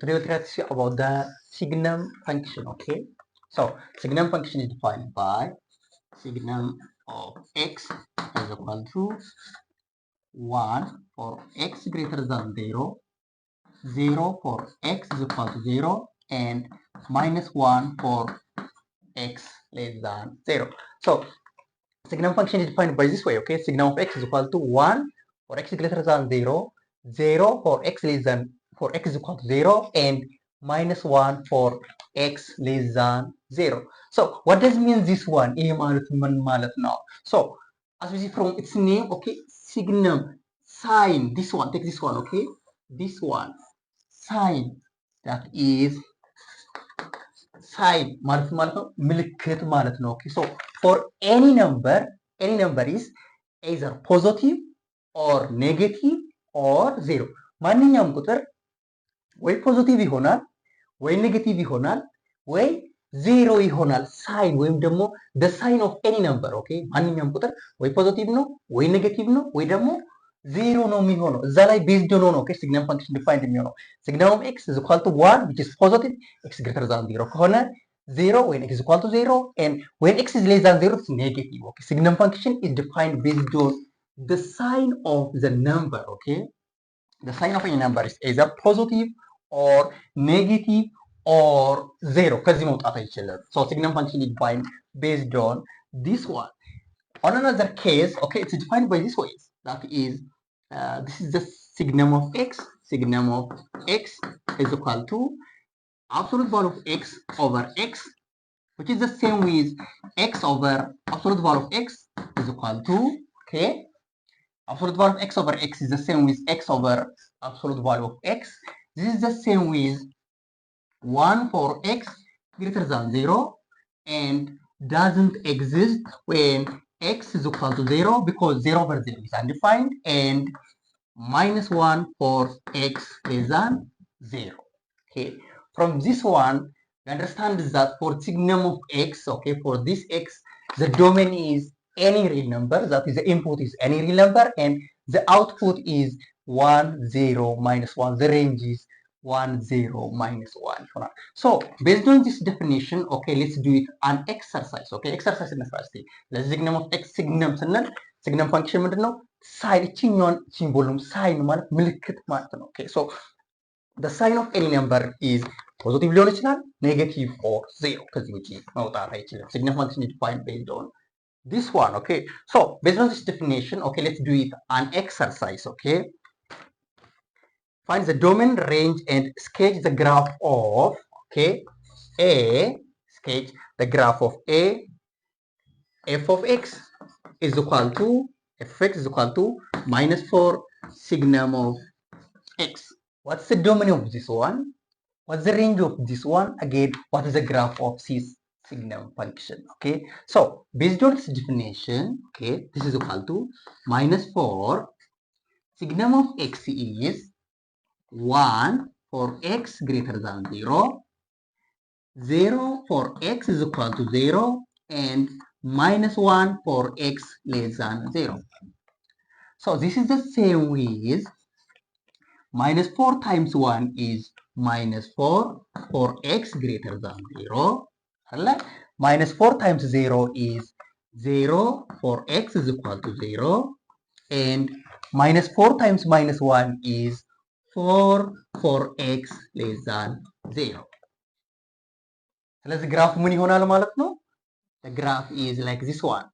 Today we're going to see about the signum function, okay? So, signum function is defined by signum of x is equal to 1 for x greater than 0, 0 for x is equal to 0, and minus 1 for x less than 0. So, signum function is defined by this way, okay? Signum of x is equal to 1 for x greater than 0, 0 for x less than for x is equal to 0, and minus 1 for x less than 0. So what does mean this one? A ማለት ነው. So as we see from its name, okay, signum, sign, this one, take this one, okay? This one, sign, that is sign ማለት ነው ምልክት ማለት ነው. Okay, so for any number is either positive or negative or zero. ማንኛውም ቁጥር ወይ ፖዚቲቭ ይሆናል ወይ ኔጌቲቭ ይሆናል ወይ ዜሮ ይሆናል። ሳይን ወይም ደግሞ the sign of any number, okay? ማንኛውም ቁጥር ወይ ፖዚቲቭ ነው ወይ ኔጌቲቭ ነው ወይ ደግሞ ዜሮ ነው የሚሆነው። እዛ ላይ ቤዝድ ሆኖ ነው ሲግነም ፋንክሽን ዲፋይንድ የሚሆነው። ሲግነም ኦፍ ኤክስ ኢዝ ኢኳል ቱ 1 which is positive, ኤክስ ግሬተር ዛን 0 ከሆነ 0 when x is equal to 0, and when x is less than 0 it's negative. Okay, signum function is defined based on the sign of the number. Okay, the sign of any number is either positive or negative or 0 ከዚህ መውጣት አይችልም። So signum function is defined based on this one. On another case, okay, it's defined by this way. That is, this is the signum of x. Signum of x is equal to absolute value of x over x, which is the same with x over absolute value of x is equal to, okay, absolute value of x over x is the same with x over absolute value of x. This is the same with 1 for x greater than 0 and doesn't exist when x is equal to 0 because 0 over 0 is undefined, and minus 1 for x less than 0. Okay, from this one we understand that for signum of x, okay, for this x the domain is any real number, that is the input is any real number and the output is 1 0 minus 1. The range is 1 0 minus 1. So based on this definition, okay, let's do it an exercise. Okay, exercise in the first thing, the signum of x signum signum function ምንድነው? ሳይን እቺኛውን ሲምቦሉም ሳይን ማለት ምልክት ማለት ነው። Okay, so the sign of any number is positive ሊሆን ይችላል negative or zero ከዚህ ውጪ መውጣት አይችልም። signum function is defined based on this one. Okay, so based on this definition, okay, let's do it an exercise. Okay, find the domain, range, and sketch the graph of, okay, a, sketch the graph of a, f of x is equal to, f of x is equal to minus 4 signum of x. What's the domain of this one? What's the range of this one? Again, what is the graph of this signum function? Okay, so based on this definition, okay, this is equal to minus 4 signum of x is 1 for x greater than 0, 0 for x is equal to 0, and minus 1 for x less than 0. So this is the same with minus 4 times 1 is minus 4 for x greater than 0. Minus 4 times 0 is 0 for x is equal to 0. And minus 4 times minus 1 is 4 for x less than 0. ስለዚህ ግራፍ ምን ይሆናል ማለት ነው? The graph is like this one.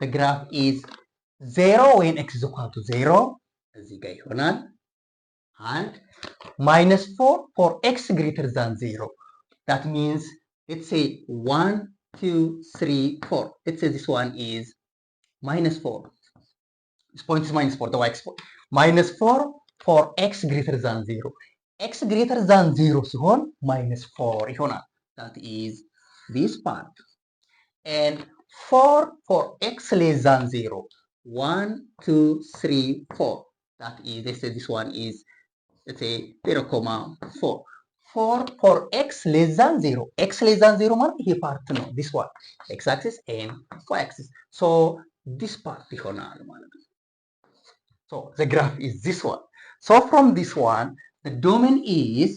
The graph is 0 when x is equal to 0. እዚህ ጋር ይሆናል። And minus 4 for x greater than 0. That means, let's say 1, 2, 3, 4. Let's say this one is minus 4. This point is minus 4, the y point. Minus 4 for x greater than 0. X greater than 0 ሲሆን minus 4 ይሆናል. That is this part. And 4 for x less than 0. 1, 2, 3, 4. That is, let's say this one is, let's say 0,4. 4 for x less than 0. X less than 0 ማለት ይሄ ፓርት ነው። This one, x axis and y axis. So this part ይሆናል ማለት ነው። So the graph is this one. So from this one, the domain is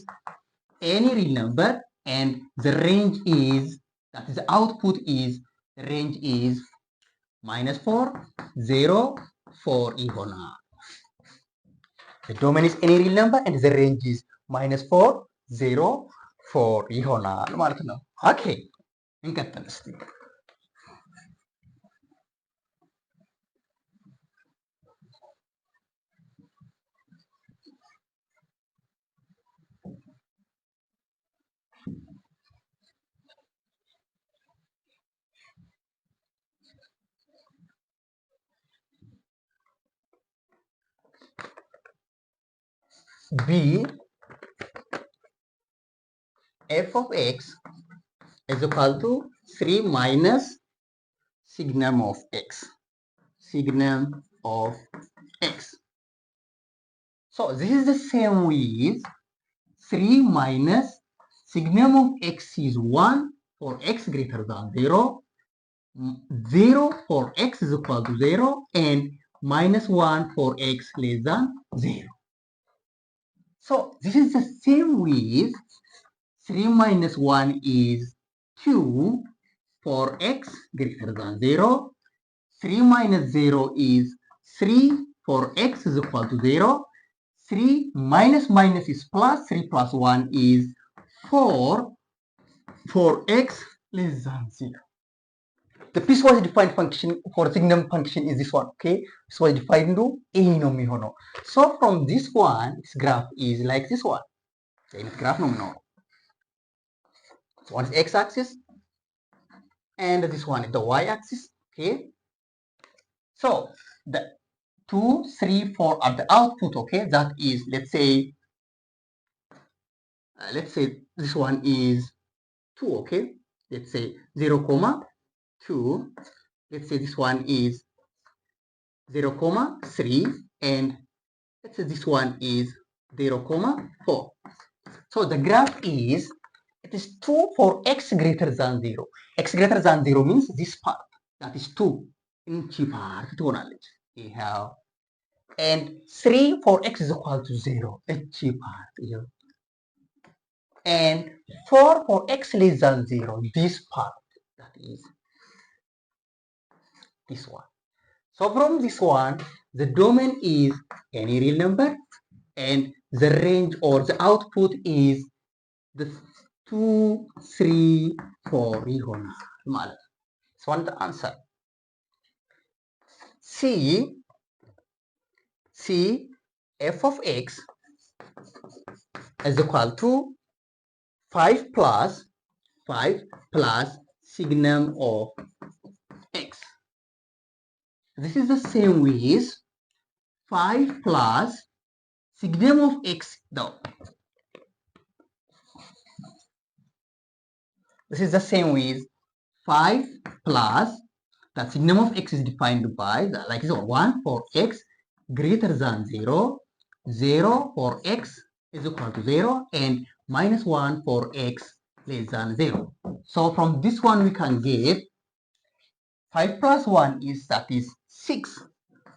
any real number and the range is, that is the output is, the range is -4, 0, 4 ይሆናል። The domain is any real number and the range is -4, 0, 4 ይሆናል ማለት ነው። ኦኬ እንቀጥል እስቲ። B f of x is equal to 3 minus signum of x. Signum of x. So this is the same with 3 minus signum of x is 1 for x greater than 0, 0 for x is equal to 0, and -1 for x less than 0. So this is the same with 3 minus 1 is 2 for x greater than 0. 3 minus 0 is 3 for x is equal to 0. 3 minus minus is plus. 3 plus 1 is 4 for x less than 0. The piecewise defined function for signum function is this one, okay? Piecewise defined into a nomi. So from this one, its graph is like this one. Okay, its graph nomi. This one is x-axis, and this one is the y-axis, okay? So the 2, 3, 4 are the output, okay? That is, let's say this one is 2, okay? Let's say 0, 2. Let's say this one is 0, 3, and let's say this one is 0, 4. So the graph is, it is 2 for x greater than 0. X greater than 0 means this part, that is 2. In part, we have, and 3 for x is equal to 0. part here. And 4 for x less than 0, this part, that is this one. So from this one, the domain is any real number and the range or the output is the 2, 3, 4 ይሆናል። So one the answer. C f of x is equal to 5 plus signum of x. This is the same with 5 plus signum of x though. This is the same with 5 plus the signum of x is defined by the, like this, 1 for x greater than 0, 0 for x is equal to 0, and -1 for x less than 0. So from this one we can get 5 plus 1 is, that is 6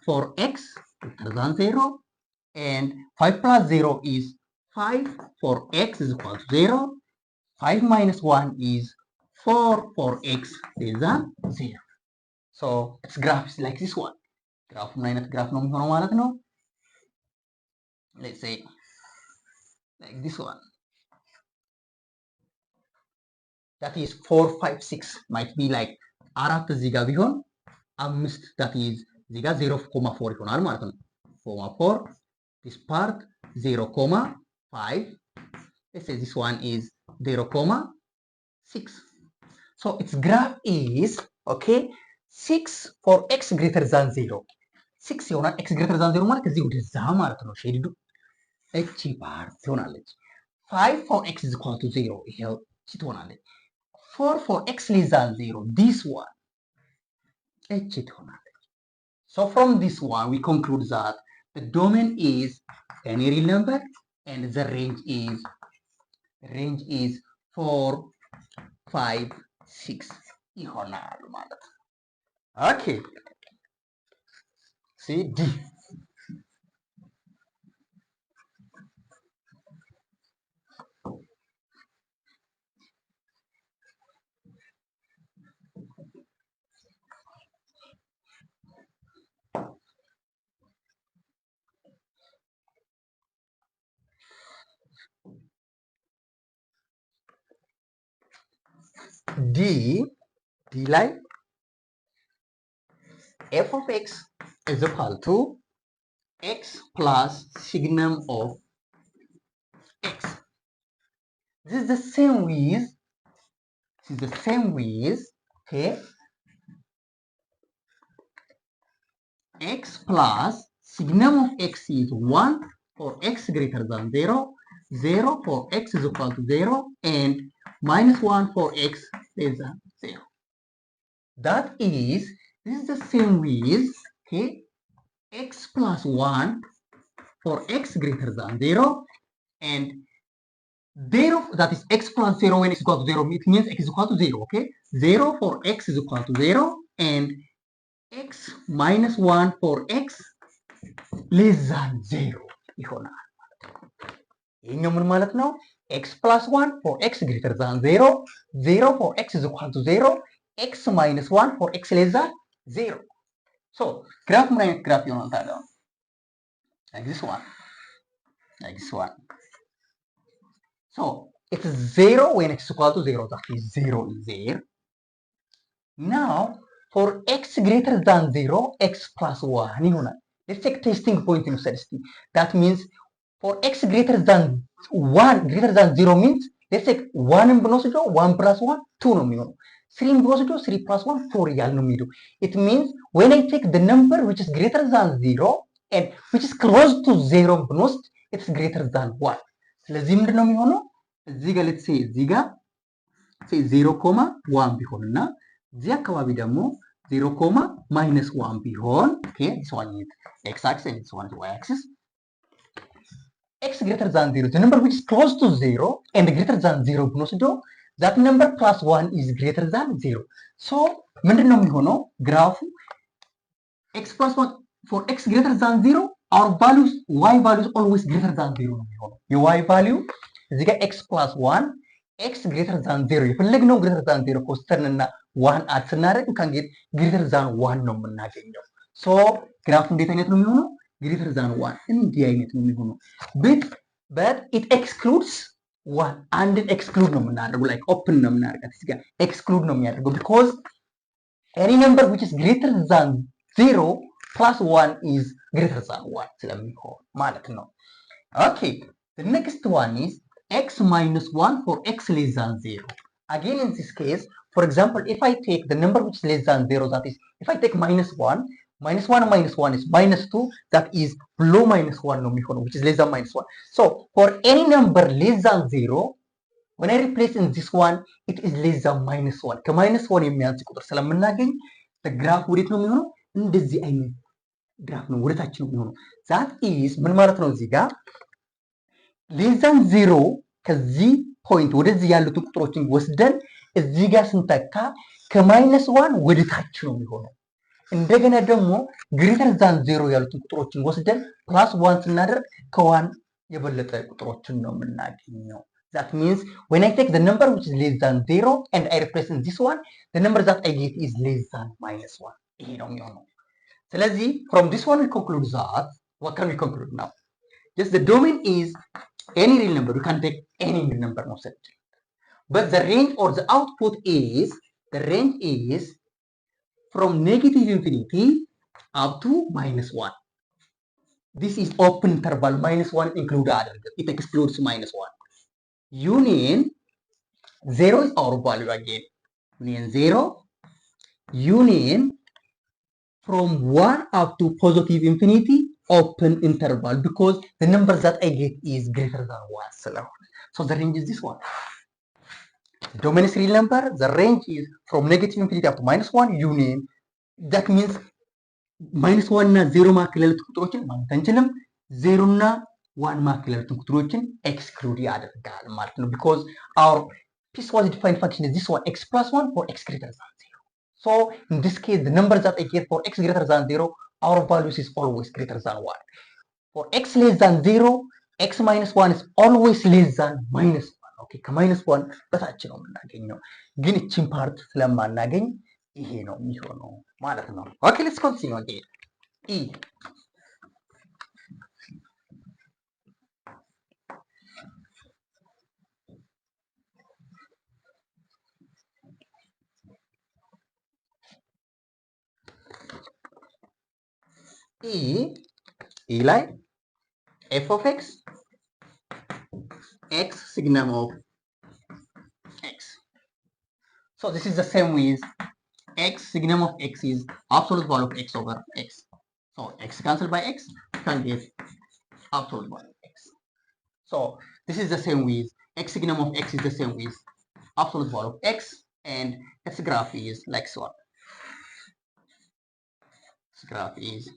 for x greater than 0, and 5 plus 0 is 5 for x is equal to 0. 5 minus 1 is 4 for x less than 0. So its graph is like this one. Graph minus graph ነው የሚሆነው ማለት ነው። Let's say like this one. That is 4, 5, 6 might be like አራት እዚህ ጋር ቢሆን 5 that is እዚህ ጋር 0.4 ይሆናል ማለት ነው። 4 this part 0.5. Let's say this one is 0.6. So its graph is, okay, 6 for x greater than 0. 6 ይሆናል x greater than 0 ማለት እዚህ ወደዛ ማለት ነው። ሼዲዱ እቺ ፓርት ትሆናለች። 5 for x is equal to 0 ይሄው እቺ ትሆናለች። 4 for x less than 0, this one እቺ ትሆናለች። So from this one we conclude that the domain is any real number and the range is 4, 5, 6 ይሆናል ማለት ነው። Okay. See D. d ላይ f of x is equal to x plus signum of x. This is the same with okay, x plus signum of x is 1 for x greater than 0, 0 for x is equal to 0, and minus 1 for x less than 0. That is, this is the same with okay, x plus 1 for x greater than 0, and 0, that is x plus 0 when x is equal to 0, it means x is equal to 0, okay? 0 for x is equal to 0, and x minus 1 for x less than 0 ይሆናል። ይህኛው ምን ማለት ነው? x plus 1 for x greater than 0, 0 for x is equal to 0, x minus 1 for x less than 0. So, ግራፍ ምን አይነት ግራፍ ይሆናል ታዲያ? Like this one. Like this one. So, it's 0 when x is equal to 0, that is 0 is there. Now, for x greater than 0, x plus 1 ይሆናል። Let's take testing point in statistic. That means for x greater than 0 means let's take 1 ብንወስደው 1 plus 1 2 ነው የሚሆነው። 3 ብንወስደው 3 plus 1 4 እያለ ነው የሚሄደው። It means when I take the number which is greater than 0 and which is close to 0 ብንወስድ it's greater than 1. ስለዚህ ምንድን ነው የሚሆነው? እዚህ ጋር let's say እዚህ ጋር 0.1 ቢሆንና እዚህ አካባቢ ደግሞ 0.-1 ቢሆን okay, this one is x-axis and this one is y-axis. X greater than 0, the number which is close to 0 and greater than 0 ብንወስደው that number plus 1 is greater than 0. So ምንድን ነው የሚሆነው? ግራፉ x plus 1 for x greater than 0, our values y values always greater than 0 ነው የሚሆነው። የy value እዚህ ጋር x plus 1 x greater than 0 የፈለግነው greater than 0 ኮስተርን እና 1 አድ ስናደርግ ካንጌት greater than 1 ነው የምናገኘው። ሶ ግራፉ እንዴት አይነት ነው የሚሆነው? greater than 1 እንዲህ አይነት ነው የሚሆነው። but it excludes 1 አንድን exclude ነው የምናደርገው like open ነው የምናደርጋት እዚህ ጋር exclude ነው የሚያደርገው because any number which is greater than 0 plus 1 is greater than 1 ስለሚሆን ማለት ነው። Okay, the next one is x minus 1 for x less than 0. Again in this case, for example, if I take the number which is less than 0, that is, if I take minus 1 minus 1 is minus 2, that is below minus 1 no የሚሆነው which is less than minus 1. So for any number less than 0, when I replace in this one, it is less than minus 1. ከማይነስ 1 የሚያንስ ቁጥር ስለምናገኝ ግራፍ ወዴት ነው የሚሆነው? እንደዚህ አይነት ግራፍ ነው ወደታች ነው የሚሆነው። that is ምን ማለት ነው? እዚህ ጋር less than 0 ከዚህ ፖይንት ወደዚህ ያሉትን ቁጥሮችን ወስደን እዚህ ጋር ስንተካ ከማይነስ 1 ወደታች ነው የሚሆነው። እንደገና ደግሞ ግሬተር ዛን 0 ያሉትን ቁጥሮችን ወስደን ፕላስ 1 ስናደርግ ከ1 የበለጠ ቁጥሮችን ነው የምናገኘው። that means when I take the number which is less than 0 and I replace in this one, the number that I get is less than minus 1. ይሄ ነው የሚሆነው። ስለዚህ from this one we conclude that, what can we conclude now? Just the domain is any real number. You can take any real number መውሰድ ይችላል. But the range or the output is, the range is from negative infinity up to minus 1. This is open interval, minus 1 include other. It excludes minus 1. Union 0 is our value again. Union 0. Union from 1 up to positive infinity, open interval, because the number that I get is greater than 1. So the range is this one. The domain is real number. The range is from negative infinity up to minus 1. Union. That means minus 1 እና 0 መካከል ያሉትን ቁጥሮችን ማግኘት አንችልም። 0 እና 1 መካከል ያሉትን ቁጥሮችን ኤክስክሉድ ያደርጋል ማለት ነው። because our piecewise defined function is this one, x plus 1 for x greater than 0. So in this case, the number that I get for x greater than 0, our values is always greater than 1. For x less than 0, x minus 1 is always less than minus 1. Okay, ከማይነስ 1 በታች ነው የምናገኘው። ግን እቺን ፓርት ስለማናገኝ ይሄ ነው የሚሆነው ማለት ነው። ኦኬ ሌትስ ኮንቲኒው አጌን ኢ E like f of x signum of x. So this is the same with x signum of x is absolute value of x over x. So x cancelled by x, you can get absolute value of x. So this is the same with x signum of x is the same with absolute value of x, and its graph is like so. This graph is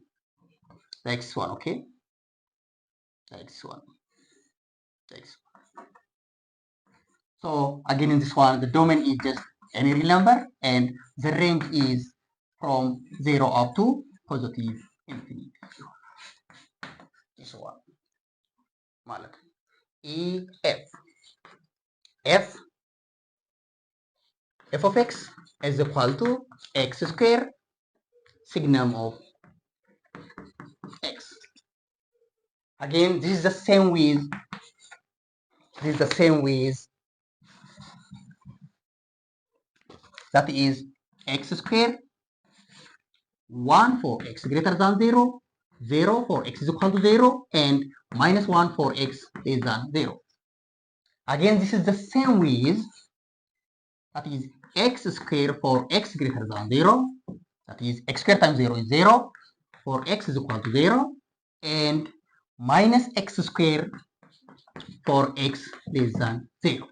like this one, okay? Like this one. Like this one. So again, in this one, the domain is just any real number, and the range is from 0 up to positive infinity. This one. ማለት f of x is equal to x square signum of x. Again, this is the same with that is x square 1 for x greater than 0, 0 for x is equal to 0, and minus 1 for x less than 0. Again, this is the same with that is x square for x greater than 0, that is x square times 0 is 0, for x is equal to 0, and minus x square for x less than 0.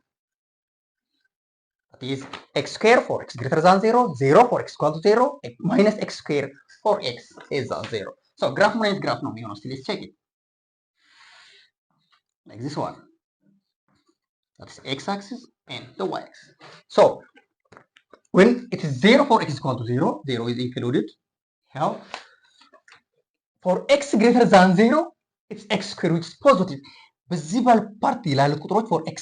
That is x square for x greater than 0, 0 for x equal to 0, minus x square for x less than 0. So graph minus graph ነው የሚሆነው። እስቲ let's check it. Like this one. That's x-axis and the y-axis. So when it is 0 for x is equal to 0, 0 is included. How? For x greater than 0, it's x square which is positive. በዚህ ፓርቲ ላለ ቁጥሮች for x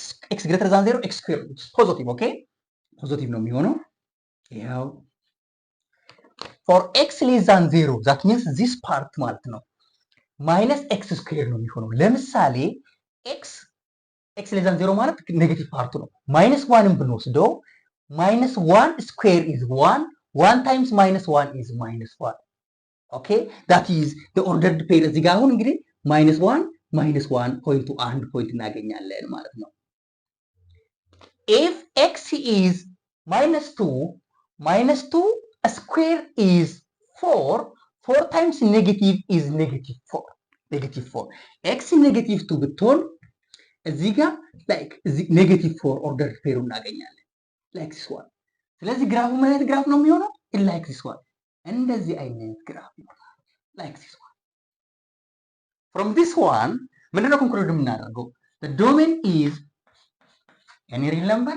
greater than 0, x square which is positive, okay? Positive ነው የሚሆነው። ያው for x less than 0, that means this part ማለት ነው minus x square ነው የሚሆነው። ለምሳሌ x less than 0 ማለት ኔጌቲቭ ፓርቱ ነው። ማይነስ 1ን ብንወስደው minus 1 square is 1, 1 times minus 1 is minus 1. Okay, that is the ordered pair. እዚህ ጋር አሁን እንግዲህ minus 1 ፖይንቱ አንድ ፖይንት እናገኛለን ማለት ነው። If x is minus 2 square is 4, 4 times negative is negative 4. Negative 4. x negative 2 ብትሆን እዚህ ጋር like negative 4 ordered pair እናገኛለን like this one. ስለዚህ ግራፉ ምን አይነት ግራፍ ነው የሚሆነው? like this one. እንደዚህ አይነት ግራፍ ይሆናል like this one. From this one ምንድነው ኮንክሉድ የምናደርገው? The domain is any real number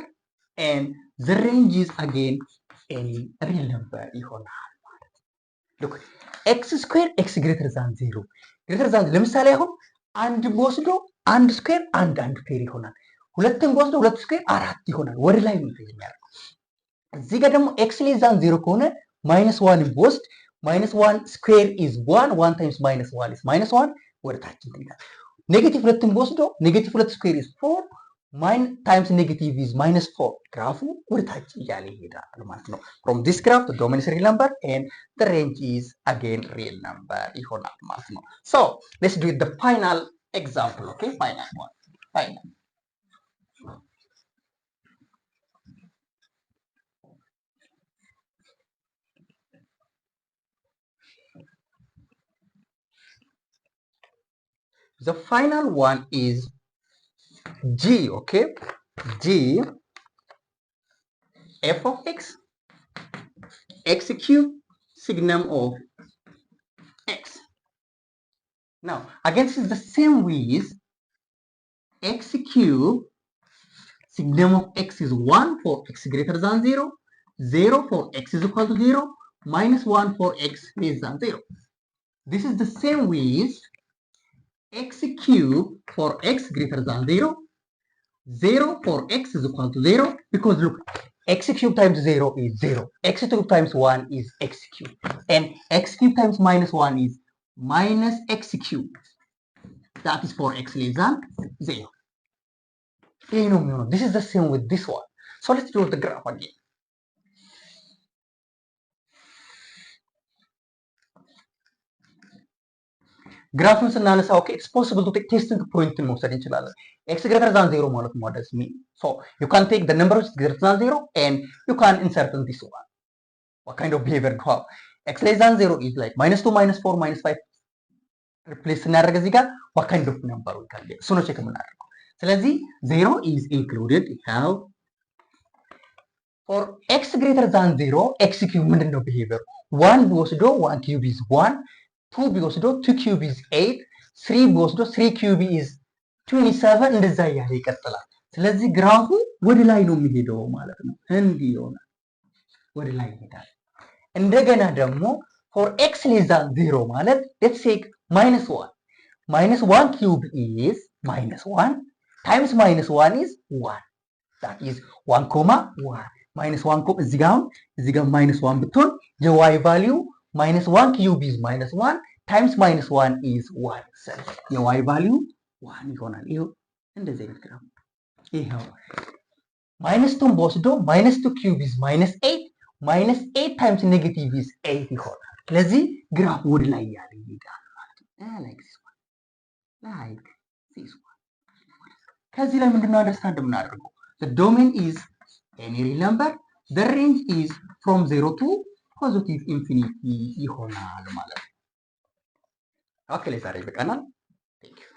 and the range is again any real number ይሆናል ማለት ነው። Look, x square x greater than 0 greater than ለምሳሌ አሁን አንድ ወስዶ አንድ ስኩዌር አንድ ፔር ይሆናል። ሁለትን ወስዶ ሁለት ስኩዌር አራት ይሆናል። ወደ ላይ ነው የሚያደርገው። እዚህ ጋር ደግሞ x less than 0 ከሆነ minus 1 ወስድ minus 1 square is 1 1 times minus 1 is minus 1 ወደ ታች ይላል። ኔጌቲቭ ሁለትን ወስዶ ኔጌቲቭ 2 square is 4 times negative is minus 4 ግራፉ ወደ ታች እያለ ይሄዳል ማለት ነው። From this graph the domain is real number and the range is again real number ይሆናል ማለት ነው። So let's do the final example, okay? Final one. Final. The final one is G, okay? G f of x cubed signum of x. Now, again, this is the same with x cubed signum of x is 1 for x greater than 0, 0 for x is equal to 0, minus 1 for x less than 0. This is the same with x cubed for x greater than 0, 0 for x is equal to 0, because look, x cubed times 0 is 0, x cubed times 1 is x cubed, and x cubed times minus 1 is minus x cubed. That is for x less than 0. This is the same with this one. So let's do the graph again. ግራፉን ስናነሳ ኦኬ ኢትስ ፖሲብል ቱ ቴክ ቴስቲንግ ፖይንትን መውሰድ እንችላለን። ኤክስ ግሬተር ዛን 0 ማለት what does mean? So you can take the number which is greater than 0 and you can insert in this one. What kind of behavior do you have? X less than 0 is like -2, -4, -5 replace ስናደርግ እዚህ ጋር what kind of number we can get? እሱ ነው ቼክ የምናደርገው። ስለዚህ 0 is included. How for x greater than 0 x cube ምንድን ነው behavior? 1 ቢወስዶ 1 cube is 1, 2 ቢወስዶ 2 cube is 8, 3 ቢወስዶ 3 cube is 27 እንደዛ እያለ ይቀጥላል። ስለዚህ ግራፉ ወደ ላይ ነው የሚሄደው ማለት ነው። እንዲህ ይሆናል፣ ወደ ላይ ይሄዳል። እንደገና ደግሞ for x less than 0 ማለት let's take -1. -1 cube is -1 times -1 is 1. That is 1, 1. -1 እዚህ ጋር -1 ብትሆን የy value -1 cube is -1 times -1 is 1. ስለዚህ የy value 1 ይሆናል። ይሄው እንደዚህ አይነት ግራፍ ይሄው -2 በወስዶ -2 cube is -8 -8 times negative is 8 ይሆናል። ስለዚህ ግራፍ ወደ ላይ ያለ ይሄዳል ማለት ነው። like this one ከዚህ ላይ ምንድነው አንደርስታንድ የምናደርገው? the domain is any real number, the range is from 0 to positive infinity ይሆናል ማለት ነው። ኦኬ ለዛሬ ይበቃናል። Thank you.